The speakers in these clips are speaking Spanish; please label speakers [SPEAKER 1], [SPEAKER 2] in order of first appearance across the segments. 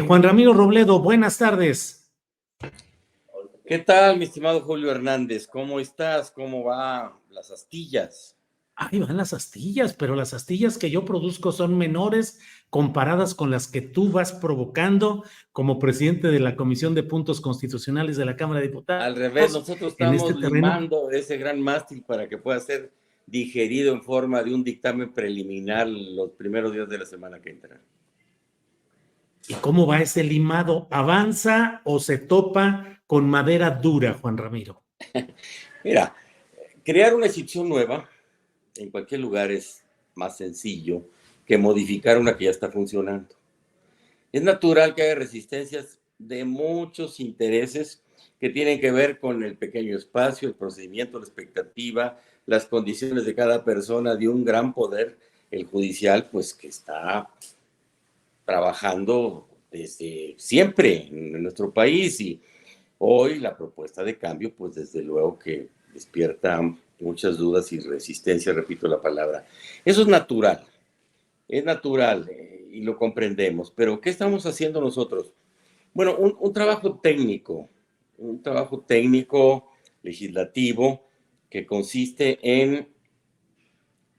[SPEAKER 1] Juan Ramiro Robledo, buenas tardes.
[SPEAKER 2] ¿Qué tal, mi estimado Julio Hernández? ¿Cómo estás? ¿Cómo van las astillas?
[SPEAKER 1] Ahí van las astillas, pero las astillas que yo produzco son menores comparadas con las que tú vas provocando como presidente de la Comisión de Puntos Constitucionales de la Cámara de Diputados.
[SPEAKER 2] Al revés, nosotros
[SPEAKER 1] en este
[SPEAKER 2] estamos
[SPEAKER 1] terreno.
[SPEAKER 2] limando ese gran mástil para que pueda ser digerido en forma de un dictamen preliminar los primeros días de la semana que entra.
[SPEAKER 1] ¿Y cómo va ese limado? ¿Avanza o se topa con madera dura, Juan Ramiro?
[SPEAKER 2] Mira, crear una institución nueva en cualquier lugar es más sencillo que modificar una que ya está funcionando. Es natural que haya resistencias de muchos intereses que tienen que ver con el pequeño espacio, el procedimiento, la expectativa, las condiciones de cada persona de un gran poder, el judicial, pues que está trabajando desde siempre en nuestro país, y hoy la propuesta de cambio, pues desde luego que despierta muchas dudas y resistencia, repito la palabra. Eso es natural y lo comprendemos, pero ¿qué estamos haciendo nosotros? Bueno, un trabajo técnico legislativo que consiste en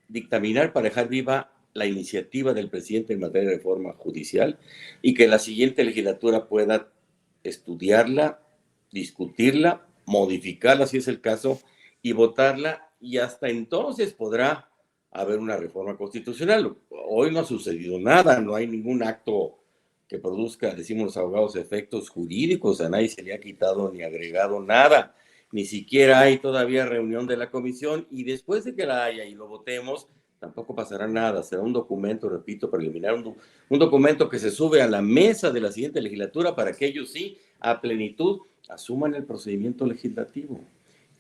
[SPEAKER 2] dictaminar para dejar viva la iniciativa del presidente en materia de reforma judicial y que la siguiente legislatura pueda estudiarla, discutirla, modificarla si es el caso y votarla, y hasta entonces podrá haber una reforma constitucional. Hoy no ha sucedido nada, no hay ningún acto que produzca, decimos los abogados, efectos jurídicos, a nadie se le ha quitado ni agregado nada, ni siquiera hay todavía reunión de la comisión, y después de que la haya y lo votemos, tampoco pasará nada, será un documento, repito, preliminar, un documento que se sube a la mesa de la siguiente legislatura para que ellos sí, a plenitud, asuman el procedimiento legislativo.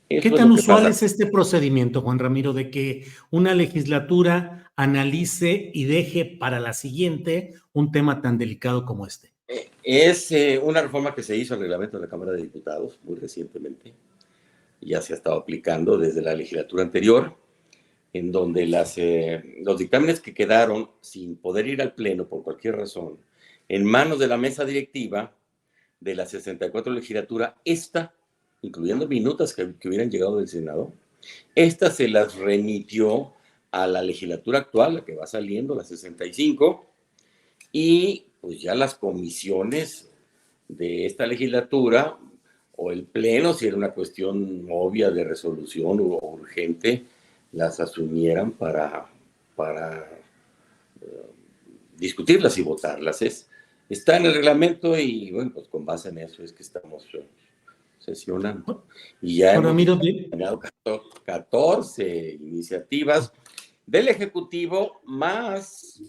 [SPEAKER 1] ¿Qué tan usual es este procedimiento, Juan Ramiro, de que una legislatura analice y deje para la siguiente un tema tan delicado como este?
[SPEAKER 2] Es una reforma que se hizo al reglamento de la Cámara de Diputados muy recientemente. Ya se ha estado aplicando desde la legislatura anterior, en donde los dictámenes que quedaron sin poder ir al Pleno por cualquier razón, en manos de la mesa directiva de la 64 legislatura, incluyendo minutas que hubieran llegado del Senado, esta se las remitió a la legislatura actual, la que va saliendo, la 65, y pues ya las comisiones de esta legislatura o el Pleno, si era una cuestión obvia de resolución o urgente, las asumieran para discutirlas y votarlas. Está en el reglamento y bueno, pues con base en eso es que estamos sesionando. Y ya hemos tenido 14 iniciativas del Ejecutivo, más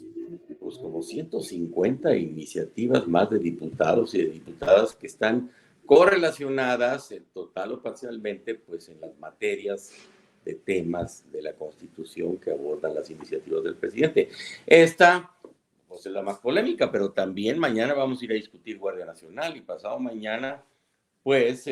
[SPEAKER 2] pues como 150 iniciativas más de diputados y de diputadas que están correlacionadas, en total o parcialmente, pues en las materias de temas de la Constitución que abordan las iniciativas del presidente. Esta pues es la más polémica, pero también mañana vamos a ir a discutir Guardia Nacional, y pasado mañana pues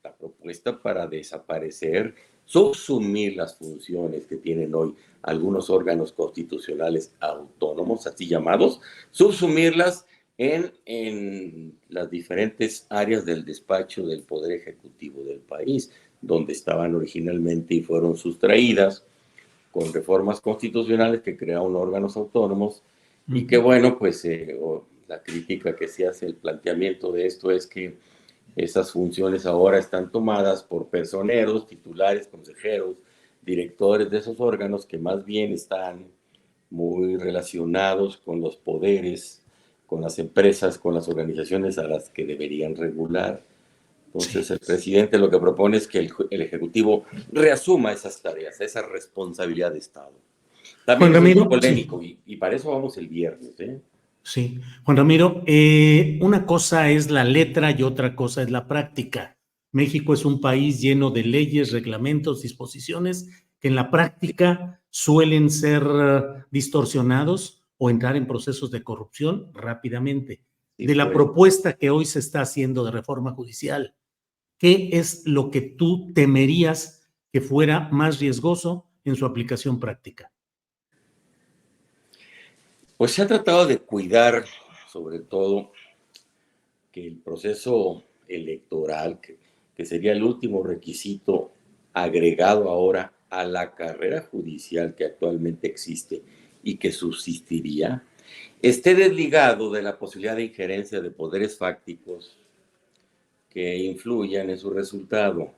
[SPEAKER 2] la propuesta para desaparecer, subsumir las funciones que tienen hoy algunos órganos constitucionales autónomos, así llamados, subsumirlas en las diferentes áreas del despacho del Poder Ejecutivo del país, donde estaban originalmente y fueron sustraídas con reformas constitucionales que crearon órganos autónomos. Y que bueno, pues la crítica que se hace, el planteamiento de esto es que esas funciones ahora están tomadas por personeros, titulares, consejeros, directores de esos órganos que más bien están muy relacionados con los poderes, con las empresas, con las organizaciones a las que deberían regular. Entonces, el presidente lo que propone es que el Ejecutivo reasuma esas tareas, esa responsabilidad de Estado. También
[SPEAKER 1] Juan Ramiro,
[SPEAKER 2] es muy polémico, y para eso vamos el viernes, ¿eh?
[SPEAKER 1] Sí, Juan Ramiro, una cosa es la letra y otra cosa es la práctica. México es un país lleno de leyes, reglamentos, disposiciones que en la práctica suelen ser distorsionados o entrar en procesos de corrupción rápidamente.
[SPEAKER 2] Sí,
[SPEAKER 1] de la
[SPEAKER 2] pues.
[SPEAKER 1] propuesta que hoy se está haciendo de reforma judicial, ¿qué es lo que tú temerías que fuera más riesgoso en su aplicación práctica?
[SPEAKER 2] Pues se ha tratado de cuidar sobre todo, que el proceso electoral, que sería el último requisito agregado ahora a la carrera judicial que actualmente existe y que subsistiría, esté desligado de la posibilidad de injerencia de poderes fácticos que influyan en su resultado.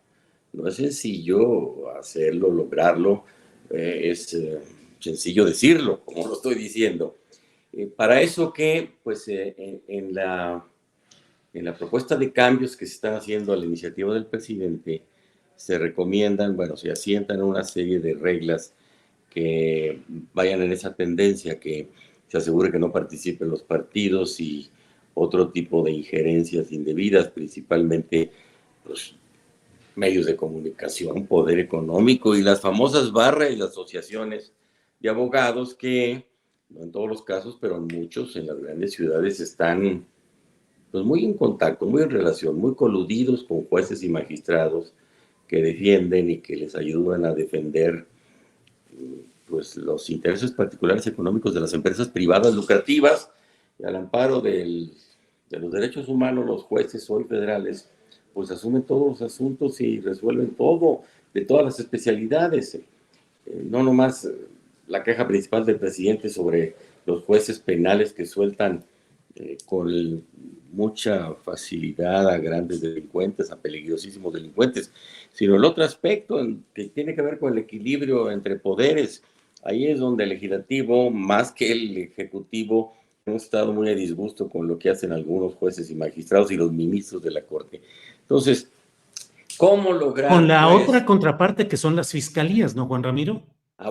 [SPEAKER 2] No es sencillo hacerlo, lograrlo, es sencillo decirlo, como lo estoy diciendo. Para eso que, pues, en la propuesta de cambios que se están haciendo a la iniciativa del presidente, se recomiendan, bueno, se asientan una serie de reglas que vayan en esa tendencia, que se asegure que no participen los partidos y otro tipo de injerencias indebidas, principalmente pues, medios de comunicación, poder económico y las famosas barras y las asociaciones de abogados que, no en todos los casos, pero en muchos, en las grandes ciudades están pues, muy en contacto, muy en relación, muy coludidos con jueces y magistrados que defienden y que les ayudan a defender pues, los intereses particulares económicos de las empresas privadas lucrativas, y al amparo de los derechos humanos. Los jueces hoy federales pues asumen todos los asuntos y resuelven todo, de todas las especialidades. No nomás la queja principal del presidente sobre los jueces penales que sueltan con mucha facilidad a grandes delincuentes, a peligrosísimos delincuentes, sino el otro aspecto que tiene que ver con el equilibrio entre poderes. Ahí es donde el legislativo, más que el ejecutivo, hemos estado muy a disgusto con lo que hacen algunos jueces y magistrados y los ministros de la Corte. Entonces, ¿cómo lograr?
[SPEAKER 1] Con la otra contraparte que son las fiscalías, ¿no, Juan Ramiro?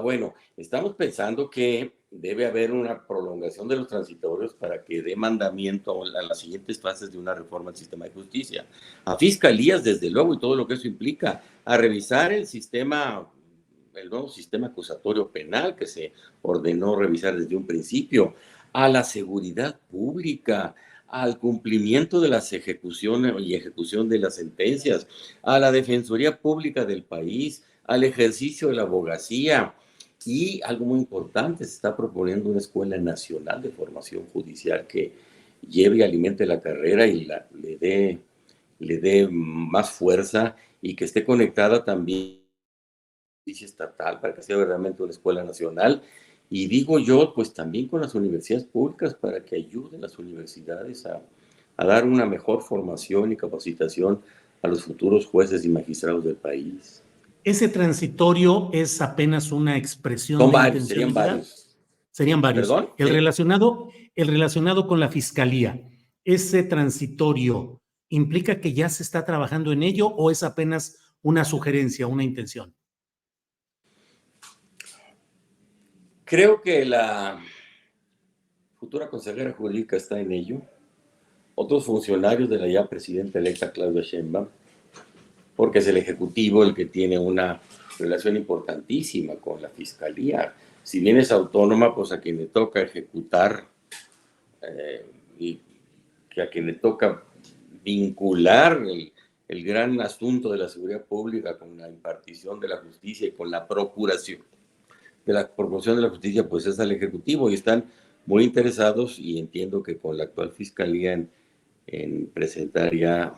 [SPEAKER 2] Bueno, estamos pensando que debe haber una prolongación de los transitorios para que dé mandamiento a las siguientes fases de una reforma del sistema de justicia. A fiscalías, desde luego, y todo lo que eso implica, a revisar el nuevo sistema acusatorio penal que se ordenó revisar desde un principio, a la seguridad pública, al cumplimiento de las ejecuciones y ejecución de las sentencias, a la Defensoría Pública del país, al ejercicio de la abogacía. Y algo muy importante, se está proponiendo una escuela nacional de formación judicial que lleve y alimente la carrera y le dé más fuerza, y que esté conectada también a la justicia estatal para que sea verdaderamente una escuela nacional. Y digo yo, pues también con las universidades públicas, para que ayuden las universidades a dar una mejor formación y capacitación a los futuros jueces y magistrados del país.
[SPEAKER 1] ¿Ese transitorio es apenas una expresión
[SPEAKER 2] Son
[SPEAKER 1] de
[SPEAKER 2] varios,
[SPEAKER 1] intencionalidad?
[SPEAKER 2] serían varios.
[SPEAKER 1] Serían varios.
[SPEAKER 2] ¿Perdón?
[SPEAKER 1] El
[SPEAKER 2] Sí.
[SPEAKER 1] relacionado con la fiscalía, ¿ese transitorio implica que ya se está trabajando en ello o es apenas una sugerencia, una intención?
[SPEAKER 2] Creo que la futura consejera jurídica está en ello. Otros funcionarios de la ya presidenta electa Claudia Sheinbaum, porque es el Ejecutivo el que tiene una relación importantísima con la Fiscalía. Si bien es autónoma, pues a quien le toca ejecutar y que a quien le toca vincular el gran asunto de la seguridad pública con la impartición de la justicia y con la procuración de la promoción de la justicia, pues es al Ejecutivo, y están muy interesados, y entiendo que con la actual Fiscalía en presentar ya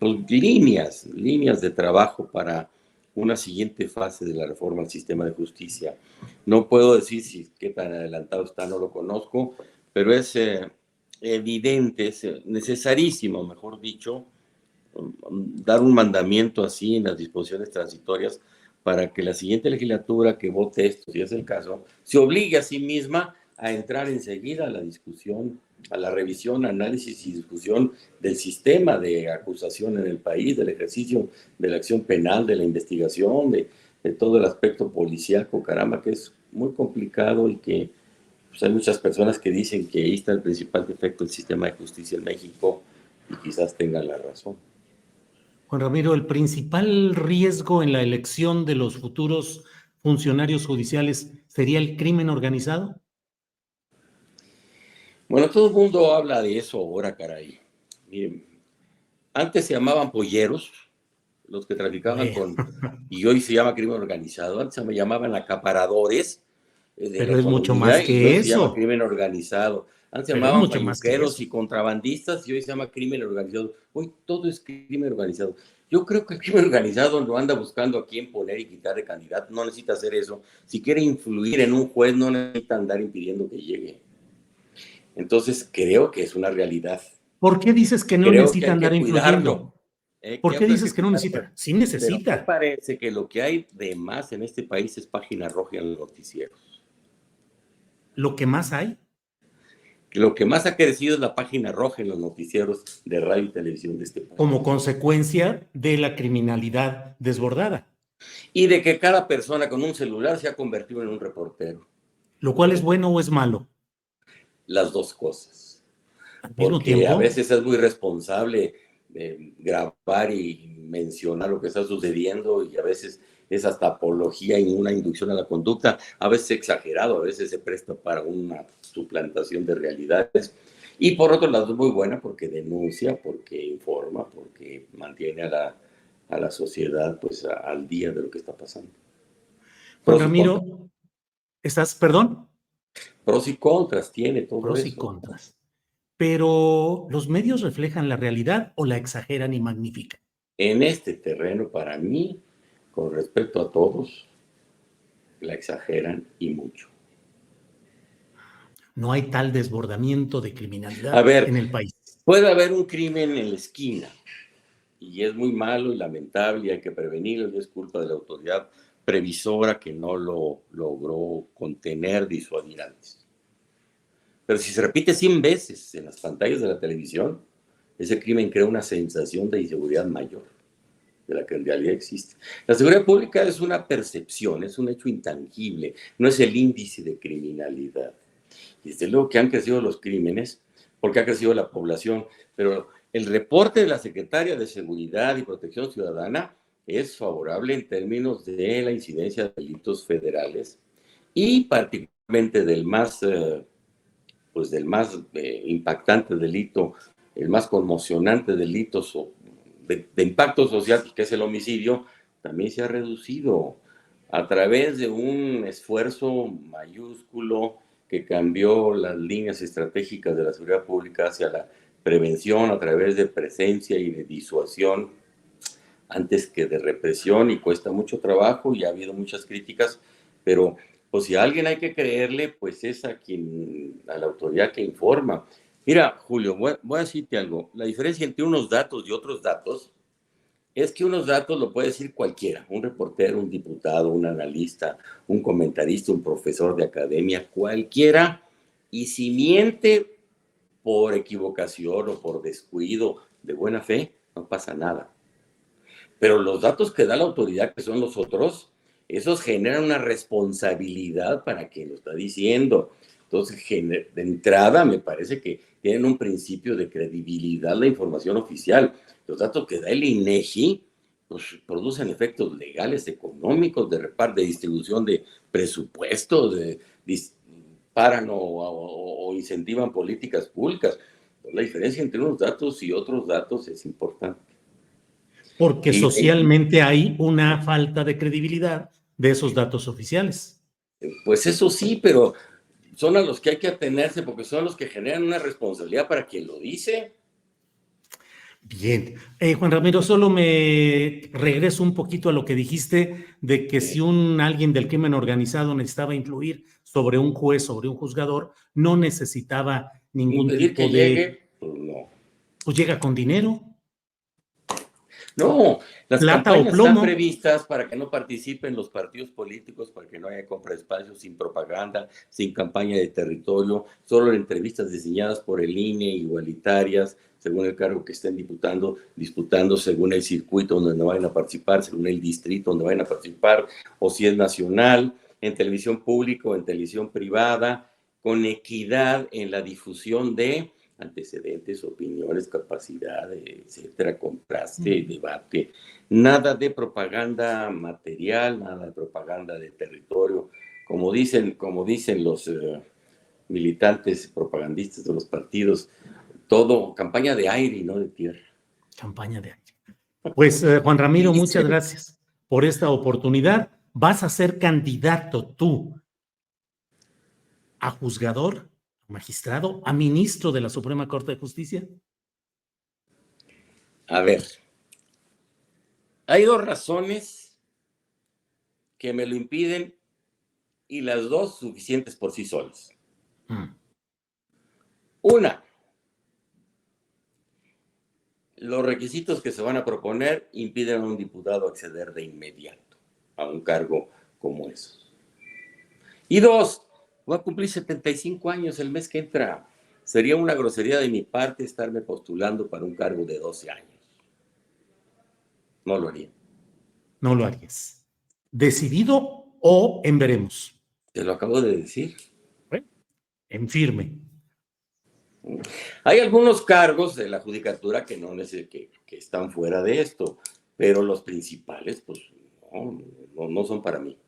[SPEAKER 2] pues, líneas de trabajo para una siguiente fase de la reforma al sistema de justicia. No puedo decir si qué tan adelantado está, no lo conozco, pero es evidente, es necesarísimo, mejor dicho, dar un mandamiento así en las disposiciones transitorias para que la siguiente legislatura que vote esto, si es el caso, se obligue a sí misma a entrar enseguida a la discusión, a la revisión, análisis y discusión del sistema de acusación en el país, del ejercicio de la acción penal, de la investigación, de todo el aspecto policíaco, caramba, que es muy complicado, y que pues, hay muchas personas que dicen que ahí está el principal defecto del sistema de justicia en México, y quizás tengan la razón.
[SPEAKER 1] Juan Ramiro, el principal riesgo en la elección de los futuros funcionarios judiciales sería el crimen organizado.
[SPEAKER 2] Bueno, todo el mundo habla de eso ahora, caray. Miren, antes se llamaban polleros, los que traficaban y hoy se llama crimen organizado. Antes se me llamaban acaparadores de la
[SPEAKER 1] Pero es mucho más
[SPEAKER 2] economía, y
[SPEAKER 1] que
[SPEAKER 2] hoy se llama
[SPEAKER 1] eso.
[SPEAKER 2] crimen organizado. Antes se
[SPEAKER 1] pero es
[SPEAKER 2] llamaban
[SPEAKER 1] mucho más que
[SPEAKER 2] falluqueros
[SPEAKER 1] eso.
[SPEAKER 2] y contrabandistas y hoy se llama crimen organizado. Hoy todo es crimen organizado. Yo creo que el crimen organizado no anda buscando a quién poner y quitar de candidato, no necesita hacer eso. Si quiere influir en un juez, no necesita andar impidiendo que llegue. Entonces, creo que es una realidad.
[SPEAKER 1] ¿Por qué dices que no
[SPEAKER 2] Creo que
[SPEAKER 1] necesita
[SPEAKER 2] hay
[SPEAKER 1] andar
[SPEAKER 2] que cuidarlo.
[SPEAKER 1] influyendo? ¿Por qué
[SPEAKER 2] Creo que hay
[SPEAKER 1] dices
[SPEAKER 2] que
[SPEAKER 1] que no
[SPEAKER 2] cuidarlo.
[SPEAKER 1] necesita? Sí
[SPEAKER 2] Pero me
[SPEAKER 1] necesita.
[SPEAKER 2] parece que lo que hay de más en este país es página roja en los noticieros.
[SPEAKER 1] ¿Lo que más hay?
[SPEAKER 2] Lo que más ha crecido es la página roja en los noticieros de radio y televisión de este país.
[SPEAKER 1] Como consecuencia de la criminalidad desbordada.
[SPEAKER 2] Y de que cada persona con un celular se ha convertido en un reportero.
[SPEAKER 1] ¿Lo cual es bueno o es malo?
[SPEAKER 2] Las dos cosas.
[SPEAKER 1] Al mismo
[SPEAKER 2] Porque a
[SPEAKER 1] tiempo,
[SPEAKER 2] veces es muy responsable grabar y mencionar lo que está sucediendo y a veces es hasta apología y una inducción a la conducta, a veces exagerado, a veces se presta para una suplantación de realidades. Y por otro lado es muy buena porque denuncia, porque informa, porque mantiene a la sociedad pues al día de lo que está pasando.
[SPEAKER 1] Juan
[SPEAKER 2] Pros y contras.
[SPEAKER 1] Ramiro, perdón?
[SPEAKER 2] Pros y contras tiene todo
[SPEAKER 1] Pros y
[SPEAKER 2] eso.
[SPEAKER 1] contras. Pero ¿los medios reflejan la realidad o la exageran y magnifican?
[SPEAKER 2] En este terreno, para mí, con respecto a todos, la exageran y mucho.
[SPEAKER 1] No hay tal desbordamiento de
[SPEAKER 2] A
[SPEAKER 1] criminalidad
[SPEAKER 2] ver,
[SPEAKER 1] en el país.
[SPEAKER 2] puede haber un crimen en la esquina y es muy malo y lamentable y hay que prevenirlo y es culpa de la autoridad previsora que no lo logró contener, disuadir antes. Pero si se repite 100 veces en las pantallas de la televisión, ese crimen crea una sensación de inseguridad mayor de la que en realidad existe. La seguridad pública es una percepción, es un hecho intangible, no es el índice de criminalidad. Y desde luego que han crecido los crímenes, porque ha crecido la población, pero el reporte de la Secretaría de Seguridad y Protección Ciudadana es favorable en términos de la incidencia de delitos federales y particularmente del más impactante delito, el más conmocionante delito de impacto social, que es el homicidio, también se ha reducido a través de un esfuerzo mayúsculo que cambió las líneas estratégicas de la seguridad pública hacia la prevención a través de presencia y de disuasión antes que de represión, y cuesta mucho trabajo y ha habido muchas críticas, pero pues si a alguien hay que creerle, pues es a la autoridad que informa. Mira, Julio, voy a decirte algo. La diferencia entre unos datos y otros datos es que unos datos lo puede decir cualquiera, un reportero, un diputado, un analista, un comentarista, un profesor de academia, cualquiera, y si miente por equivocación o por descuido de buena fe, no pasa nada. Pero los datos que da la autoridad, que son los otros, esos generan una responsabilidad para quien lo está diciendo. Entonces, de entrada, me parece que tienen un principio de credibilidad la información oficial. Los datos que da el INEGI, pues producen efectos legales, económicos, de reparto, de distribución de presupuestos, paran o incentivan políticas públicas. La diferencia entre unos datos y otros datos es importante.
[SPEAKER 1] Porque
[SPEAKER 2] Y
[SPEAKER 1] socialmente hay una falta de credibilidad de esos datos oficiales.
[SPEAKER 2] pues eso sí, pero son a los que hay que atenerse porque son los que generan una responsabilidad para quien lo dice.
[SPEAKER 1] Bien. Juan Ramiro, solo me regreso un poquito a lo que dijiste de que si alguien del crimen organizado necesitaba influir sobre un juez, sobre un juzgador, no necesitaba ningún
[SPEAKER 2] Impedir que
[SPEAKER 1] tipo de,
[SPEAKER 2] llegue, pues no.
[SPEAKER 1] pues llega con dinero,
[SPEAKER 2] No, las
[SPEAKER 1] plata o
[SPEAKER 2] campañas están
[SPEAKER 1] plomo.
[SPEAKER 2] previstas para que no participen los partidos políticos, para que no haya compra de espacios sin propaganda, sin campaña de territorio, solo en entrevistas diseñadas por el INE, igualitarias, según el cargo que estén disputando según el circuito donde no vayan a participar, según el distrito donde vayan a participar, o si es nacional, en televisión pública o en televisión privada, con equidad en la difusión de antecedentes, opiniones, capacidad, etcétera, contraste, debate, nada de propaganda material, nada de propaganda de territorio, como dicen los militantes propagandistas de los partidos, todo campaña de aire y no de tierra.
[SPEAKER 1] Campaña de aire. Pues Juan Ramiro, muchas gracias por esta oportunidad. ¿Vas a ser candidato tú a juzgador, magistrado, a ministro de la Suprema Corte de Justicia?
[SPEAKER 2] A ver, hay dos razones que me lo impiden y las dos suficientes por sí solas. Una, los requisitos que se van a proponer impiden a un diputado acceder de inmediato a un cargo como esos. Y dos, voy a cumplir 75 años el mes que entra. Sería una grosería de mi parte estarme postulando para un cargo de 12 años. No lo haría.
[SPEAKER 1] No lo harías. ¿Decidido o en veremos?
[SPEAKER 2] Te lo acabo de decir.
[SPEAKER 1] Bueno, en firme.
[SPEAKER 2] Hay algunos cargos de la judicatura que que están fuera de esto, pero los principales, pues, no son para mí.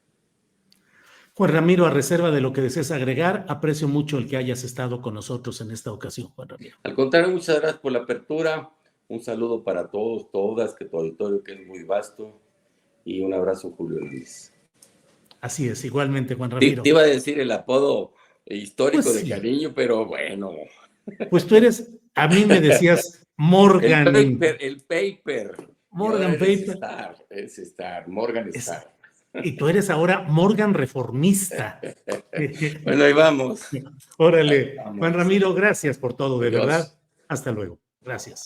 [SPEAKER 1] Juan Ramiro, a reserva de lo que desees agregar, aprecio mucho el que hayas estado con nosotros en esta ocasión, Juan Ramiro.
[SPEAKER 2] Al contrario, muchas gracias por la apertura. Un saludo para todos, todas, que tu auditorio que es muy vasto. Y un abrazo, Julio Luis.
[SPEAKER 1] Así es, igualmente, Juan Ramiro.
[SPEAKER 2] Te iba a decir el apodo histórico
[SPEAKER 1] pues
[SPEAKER 2] de
[SPEAKER 1] sí.
[SPEAKER 2] cariño, pero bueno.
[SPEAKER 1] Pues tú eres, a mí me decías Morgan.
[SPEAKER 2] El paper.
[SPEAKER 1] Morgan Paper.
[SPEAKER 2] Morgan Star.
[SPEAKER 1] Y tú eres ahora Morgan reformista.
[SPEAKER 2] Bueno, ahí vamos.
[SPEAKER 1] Órale. Ahí vamos. Juan Ramiro, gracias por todo, de
[SPEAKER 2] Dios.
[SPEAKER 1] verdad. Hasta luego. Gracias.